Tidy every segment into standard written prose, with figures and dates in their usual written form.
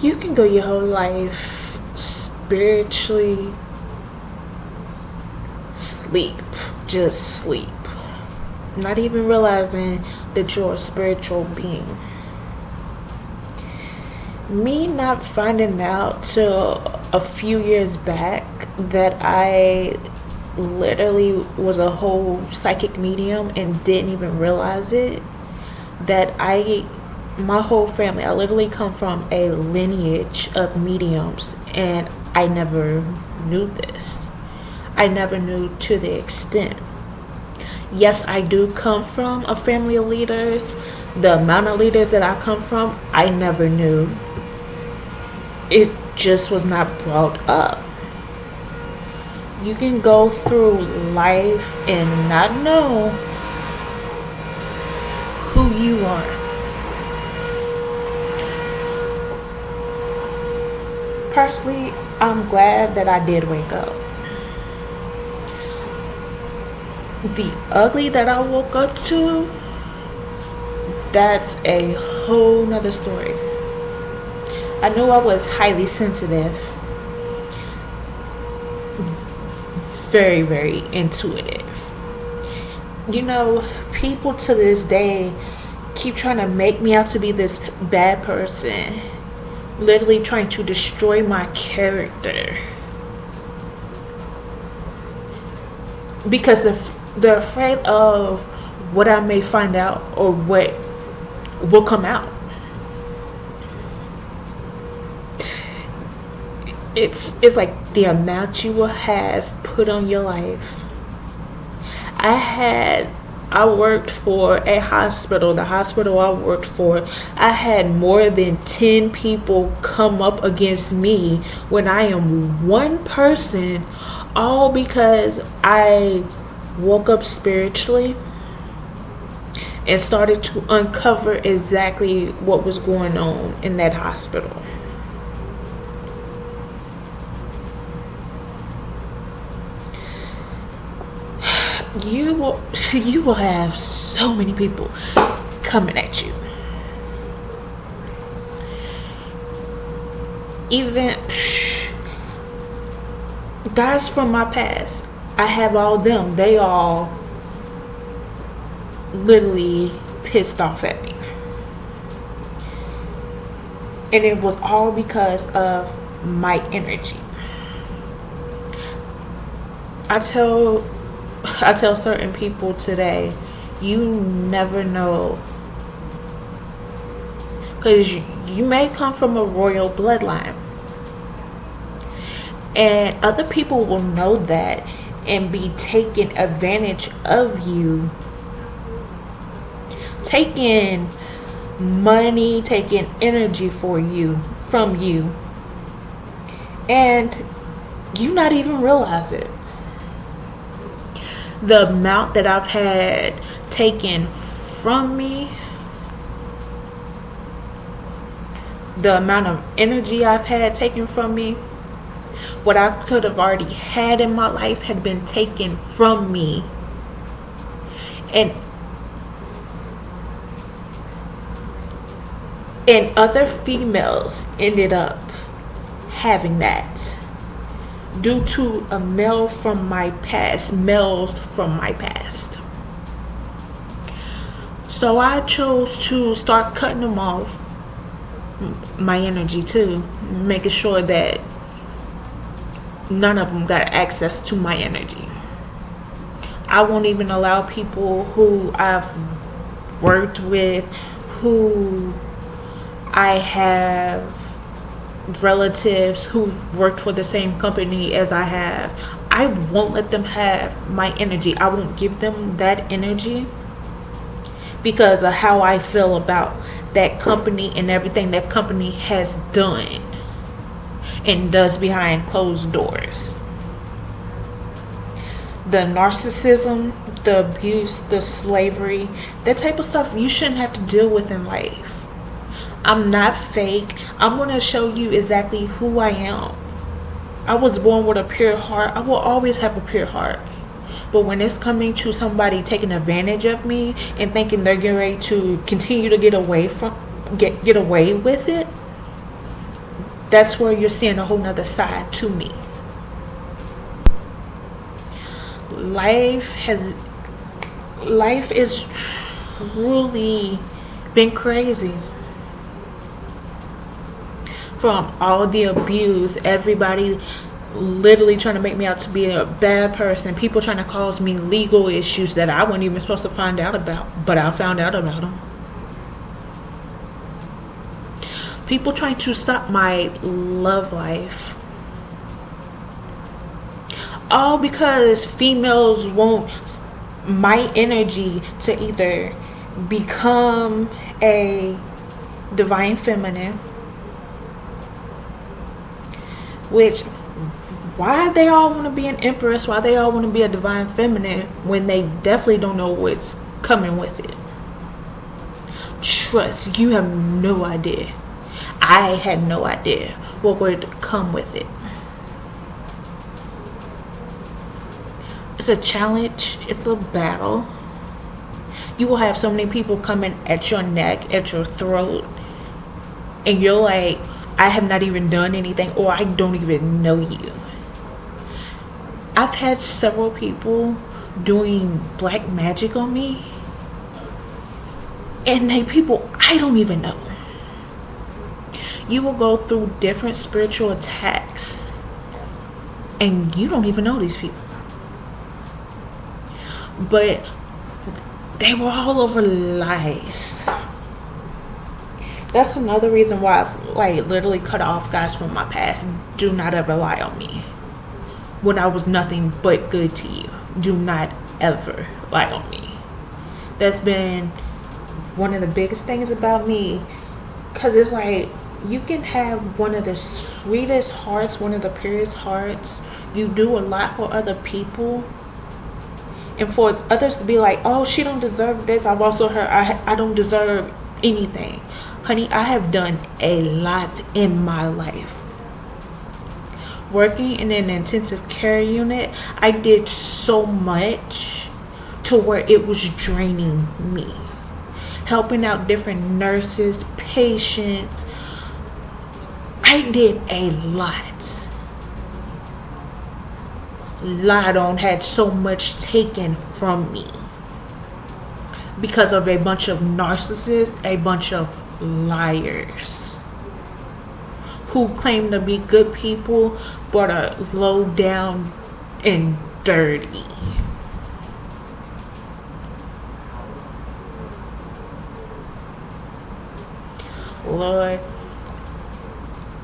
You can go your whole life spiritually sleep, just sleep, not even realizing that you're a spiritual being. Me not finding out till a few years back that I literally was a whole psychic medium and didn't even realize it, that my whole family, I literally come from a lineage of mediums, and I never knew this. I never knew to the extent. Yes, I do come from a family of leaders. The amount of leaders that I come from, I never knew. It just was not brought up. You can go through life and not know who you are. Personally, I'm glad that I did wake up. The ugly that I woke up to, that's a whole nother story. I knew I was highly sensitive, very, very intuitive. You know, people to this day keep trying to make me out to be this bad person, literally trying to destroy my character. Because they're afraid of what I may find out or what will come out. It's like the amount you will have put on your life. I worked for a hospital. The hospital I worked for, I had more than 10 people come up against me when I am one person, all because I woke up spiritually and started to uncover exactly what was going on in that hospital. You will have so many people coming at you. Even guys from my past, I have all them. They all literally pissed off at me. And it was all because of my energy. I tell certain people today, you never know, because you may come from a royal bloodline, and other people will know that and be taking advantage of you, taking money, taking energy from you, and you not even realize it. The amount that I've had taken from me, the amount of energy I've had taken from me, what I could have already had in my life had been taken from me. And other females ended up having that due to a males from my past. So I chose to start cutting them off my energy too, making sure that none of them got access to my energy. I won't even allow people who I've worked with, who I have relatives who've worked for the same company as I have. I won't let them have my energy. I won't give them that energy because of how I feel about that company and everything that company has done and does behind closed doors. The narcissism, the abuse, the slavery, that type of stuff you shouldn't have to deal with in life. I'm not fake. I'm going to show you exactly who I am. I was born with a pure heart. I will always have a pure heart. But when it's coming to somebody taking advantage of me and thinking they're getting ready to continue to get away with it, That's where you're seeing a whole nother side to me. Life has life is truly been crazy. From all the abuse, everybody literally trying to make me out to be a bad person, people trying to cause me legal issues that I wasn't even supposed to find out about, but I found out about them. People trying to stop my love life. All because females want my energy to either become a divine feminine, which, why they all want to be an empress, why they all want to be a divine feminine when they definitely don't know what's coming with it. Trust, you have no idea. I had no idea what would come with it. It's a challenge, it's a battle. You will have so many people coming at your neck, at your throat, and you're like, I have not even done anything, or I don't even know you. I've had several people doing black magic on me, and they people I don't even know. You will go through different spiritual attacks, and you don't even know these people. But they were all over lies. That's another reason why I've literally cut off guys from my past. Do not ever lie on me when I was nothing but good to you. Do not ever lie on me. That's been one of the biggest things about me, because it's like, you can have one of the sweetest hearts, one of the purest hearts. You do a lot for other people, and for others to be like, oh, she don't deserve this. I've also heard I don't deserve anything. Honey, I have done a lot in my life. Working in an intensive care unit, I did so much to where it was draining me. Helping out different nurses, patients, I did a lot. Ladon had so much taken from me because of a bunch of narcissists, a bunch of liars who claim to be good people but are low down and dirty. Lord,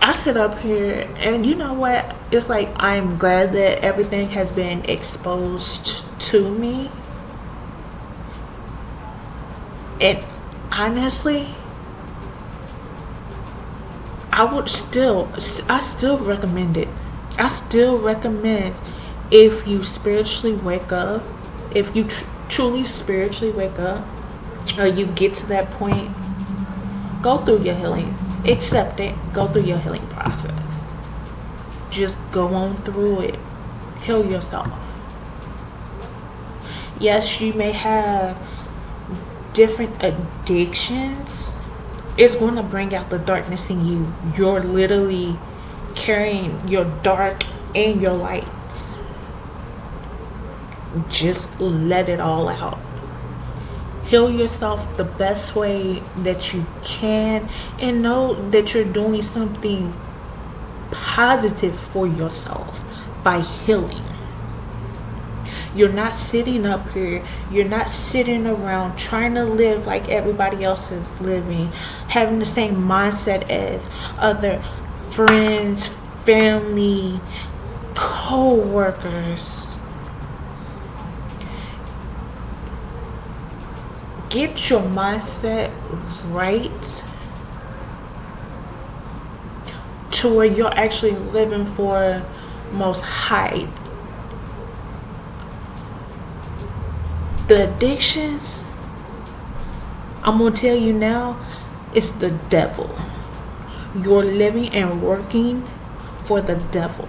I sit up here and you know what? It's like, I'm glad that everything has been exposed to me. And honestly, I still recommend it. I still recommend, if you spiritually wake up, if you truly spiritually wake up, or you get to that point, go through your healing. Accept it. Go through your healing process. Just go on through it. Heal yourself. Yes, you may have different addictions. It's going to bring out the darkness in you. You're literally carrying your dark and your light. Just let it all out. Heal yourself the best way that you can, and know that you're doing something positive for yourself by healing. You're not sitting up here, you're not sitting around trying to live like everybody else is living, having the same mindset as other friends, family, co-workers. Get your mindset right to where you're actually living for Most High. The addictions, I'm going to tell you now, it's the devil. You're living and working for the devil.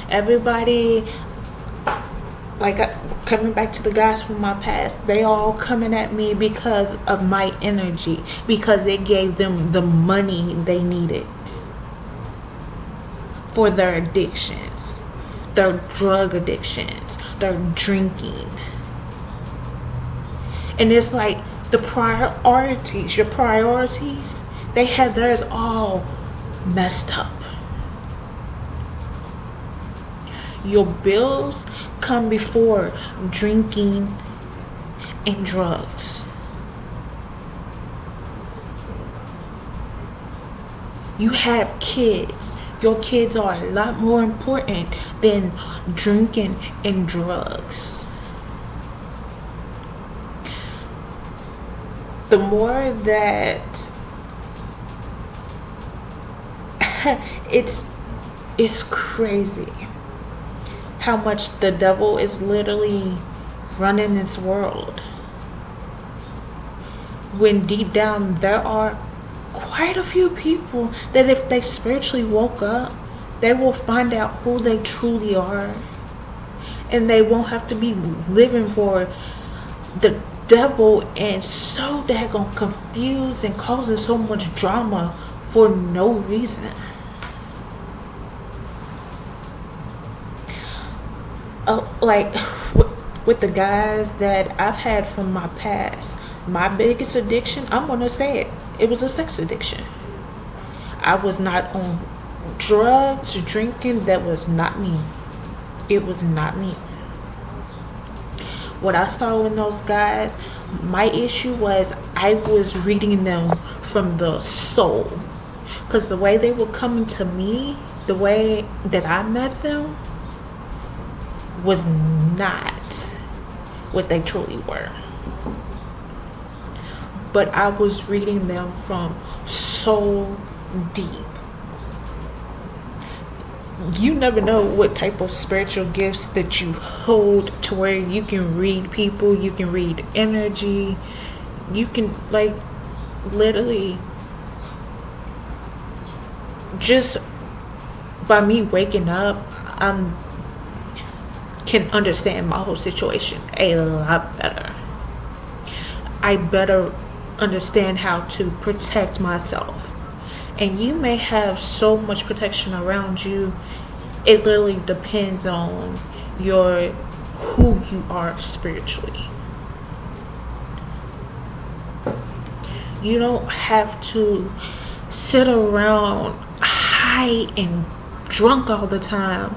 Everybody, Coming back to the guys from my past, they all coming at me because of my energy, because it gave them the money they needed for their addictions, their drug addictions, their drinking. And it's like your priorities, they had theirs all messed up. Your bills come before drinking and drugs. You have kids. Your kids are a lot more important than drinking and drugs. The more that it's crazy how much the devil is literally running this world, when deep down there are quite a few people that if they spiritually woke up, they will find out who they truly are, and they won't have to be living for the devil and so daggone confused and causing so much drama for no reason. Like with the guys that I've had from my past, my biggest addiction, I'm gonna say it was a sex addiction. I was not on drugs, drinking. That was not me. It was not me. What I saw in those guys, my issue was I was reading them from the soul, because the way they were coming to me, the way that I met them, was not what they truly were. But I was reading them from so deep. You never know what type of spiritual gifts that you hold, to where you can read people, you can read energy, you can, like, literally, just by me waking up, I can understand my whole situation a lot better. I better understand how to protect myself. And you may have so much protection around you. It literally depends on who you are spiritually. You don't have to sit around high and drunk all the time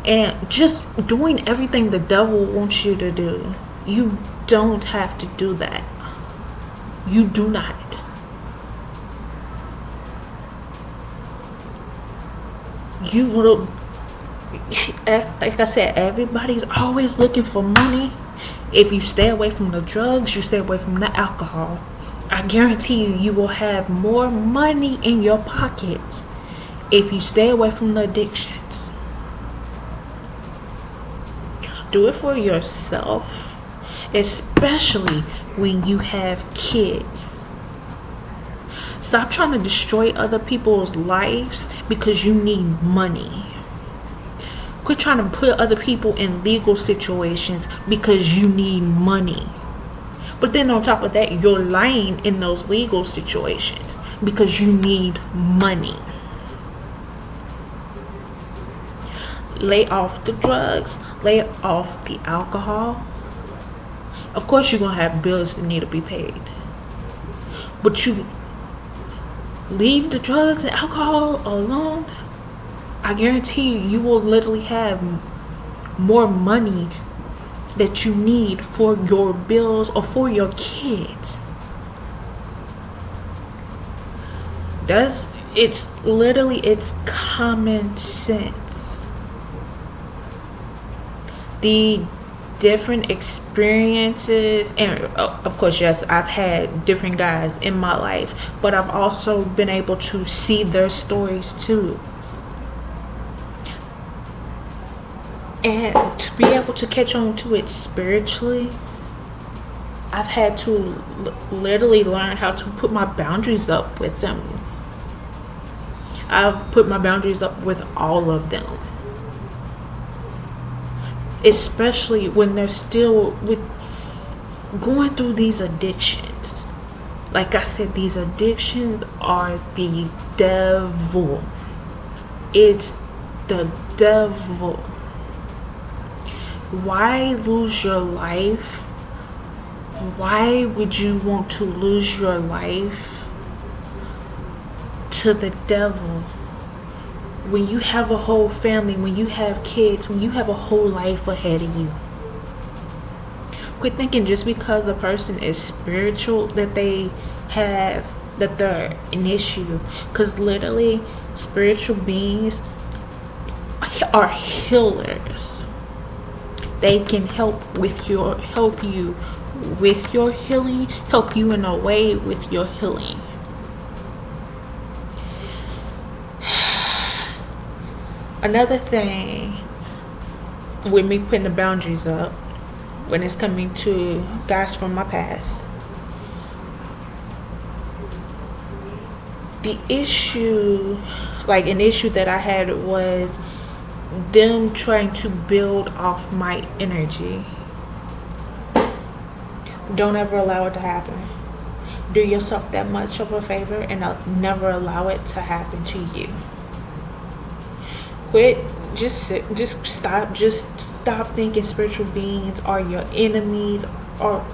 and just doing everything the devil wants you to do. You don't have to do that. You do not. You will, like I said, everybody's always looking for money. If you stay away from the drugs, you stay away from the alcohol, I guarantee you will have more money in your pockets if you stay away from the addictions. Do it for yourself, especially when you have kids. Stop trying to destroy other people's lives because you need money. Quit trying to put other people in legal situations because you need money. But then on top of that, you're lying in those legal situations because you need money. Lay off the drugs, lay off the alcohol. Of course you're going to have bills that need to be paid. But you leave the drugs and alcohol alone, I guarantee you will literally have more money that you need for your bills or for your kids. It's common sense. The different experiences, and of course, yes, I've had different guys in my life, but I've also been able to see their stories too. And to be able to catch on to it spiritually, I've had to literally learn how to put my boundaries up with them. I've put my boundaries up with all of them. especially when they're still going through these addictions. Like I said, these addictions are the devil. It's the devil. Why lose your life? Why would you want to lose your life to the devil? When you have a whole family, when you have kids, when you have a whole life ahead of you. Quit thinking just because a person is spiritual that they're an issue. Because literally, spiritual beings are healers. They can help you with your healing, help you in a way with your healing. Another thing with me putting the boundaries up when it's coming to guys from my past, an issue that I had was them trying to build off my energy. Don't ever allow it to happen. Do yourself that much of a favor and never allow it to happen to you. Quit. Just stop thinking spiritual beings are your enemies, or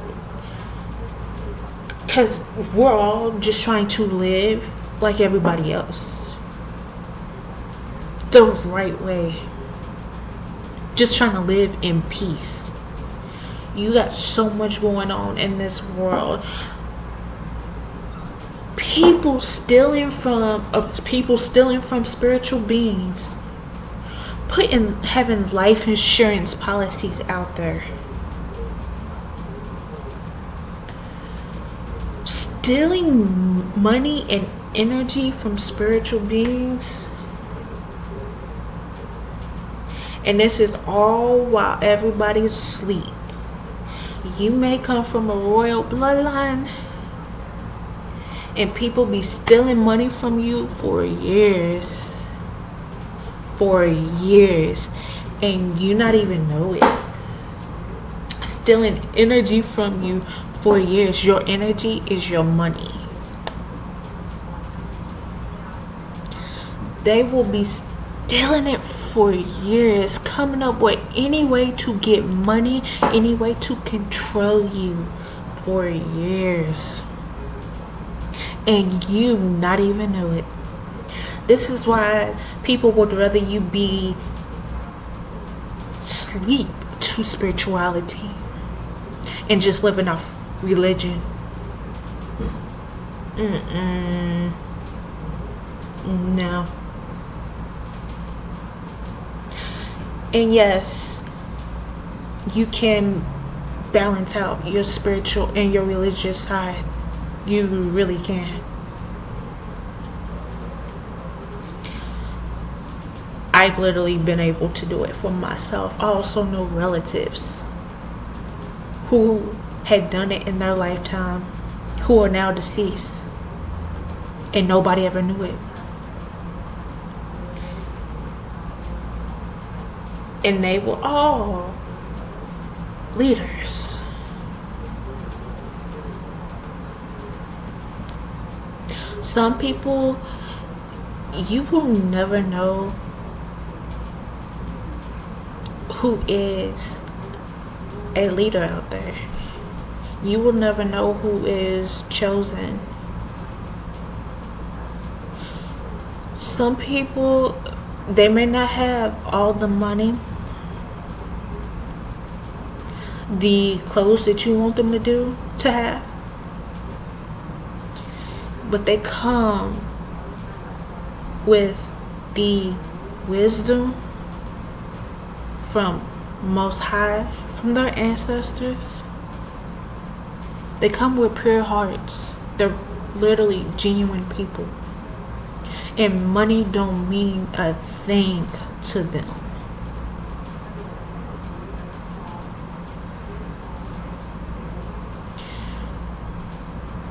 because we're all just trying to live like everybody else, the right way. Just trying to live in peace. You got so much going on in this world. People stealing from spiritual beings. Having life insurance policies out there. Stealing money and energy from spiritual beings. And this is all while everybody's asleep. You may come from a royal bloodline and people be stealing money from you for years. And you not even know it. Stealing energy from you for years. Your energy is your money. They will be stealing it for years, coming up with any way to get money, any way to control you for years. And you not even know it. This is why people would rather you be sleep to spirituality and just living off religion. No. And yes, you can balance out your spiritual and your religious side. You really can. I've literally been able to do it for myself. I also know relatives who had done it in their lifetime, who are now deceased, and nobody ever knew it. And they were all leaders. Some people, you will never know who is a leader out there. You will never know who is chosen. Some people, they may not have all the money, the clothes that you want them to have, but they come with the wisdom from Most High, from their ancestors. They come with pure hearts. They're literally genuine people. And money don't mean a thing to them.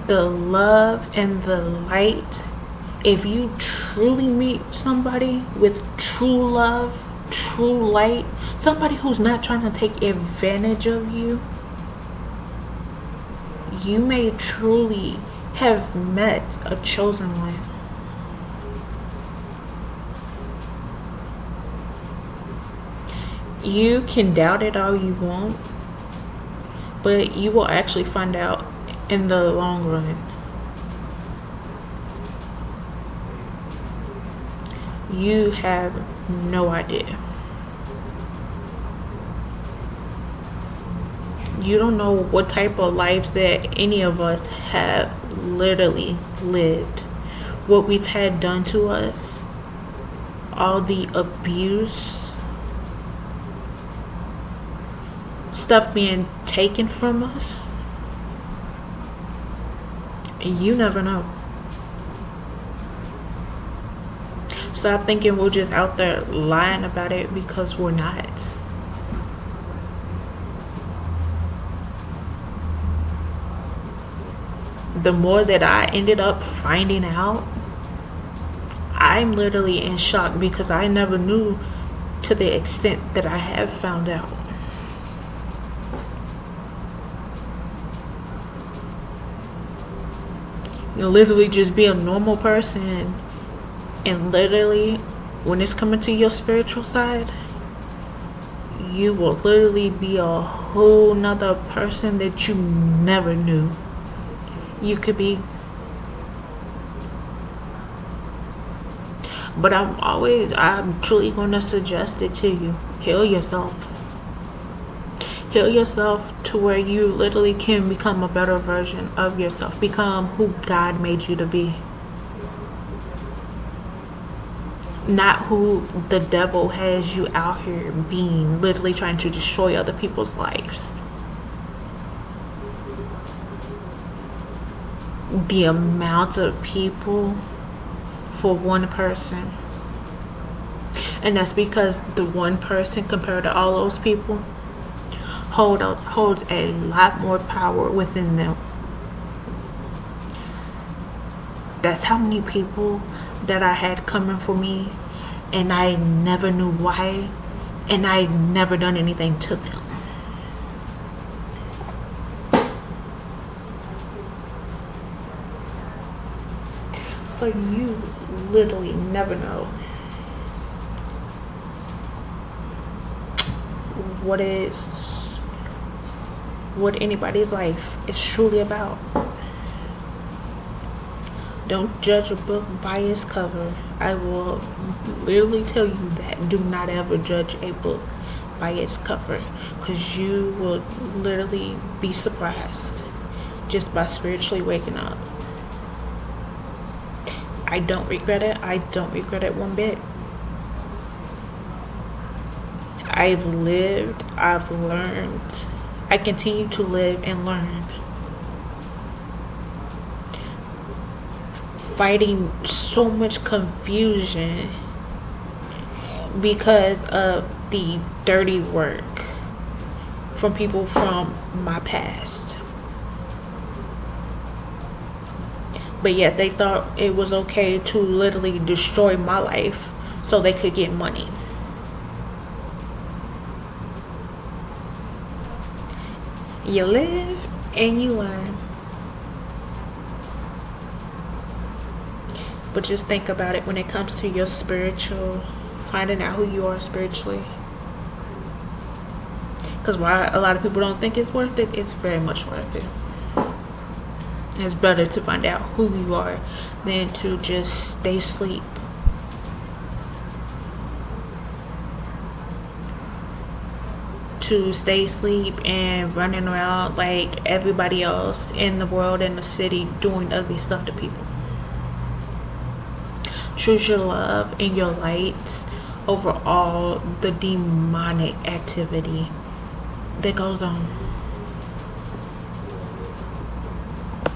The love and the light, if you truly meet somebody with true love, true light, somebody who's not trying to take advantage of you, you may truly have met a chosen one. You can doubt it all you want, but you will actually find out in the long run. You have no idea. You don't know what type of lives that any of us have literally lived, what we've had done to us, all the abuse, stuff being taken from us. You never know. Stop thinking we're just out there lying about it, because we're not. The more that I ended up finding out, I'm literally in shock, because I never knew to the extent that I have found out. Literally just be a normal person, and literally when it's coming to your spiritual side, you will literally be a whole nother person that you never knew you could be. But I'm truly going to suggest it to you. Heal yourself. Heal yourself to where you literally can become a better version of yourself. Become who God made you to be. Not who the devil has you out here being, literally trying to destroy other people's lives. The amount of people for one person. And that's because the one person compared to all those people holds a lot more power within them. That's how many people that I had coming for me, and I never knew why, and I never done anything to them. So you literally never know what anybody's life is truly about. Don't judge a book by its cover. I will literally tell you that. Do not ever judge a book by its cover, because you will literally be surprised just by spiritually waking up. I don't regret it. I don't regret it one bit. I've lived, I've learned, I continue to live and learn. Fighting so much confusion because of the dirty work from people from my past. But yet they thought it was okay to literally destroy my life so they could get money. You live and you learn. But just think about it when it comes to your spiritual, finding out who you are spiritually. Because while a lot of people don't think it's worth it, it's very much worth it. It's better to find out who you are than to just stay asleep. To stay asleep and running around like everybody else in the world and the city doing ugly stuff to people. Choose your love and your lights over all the demonic activity that goes on.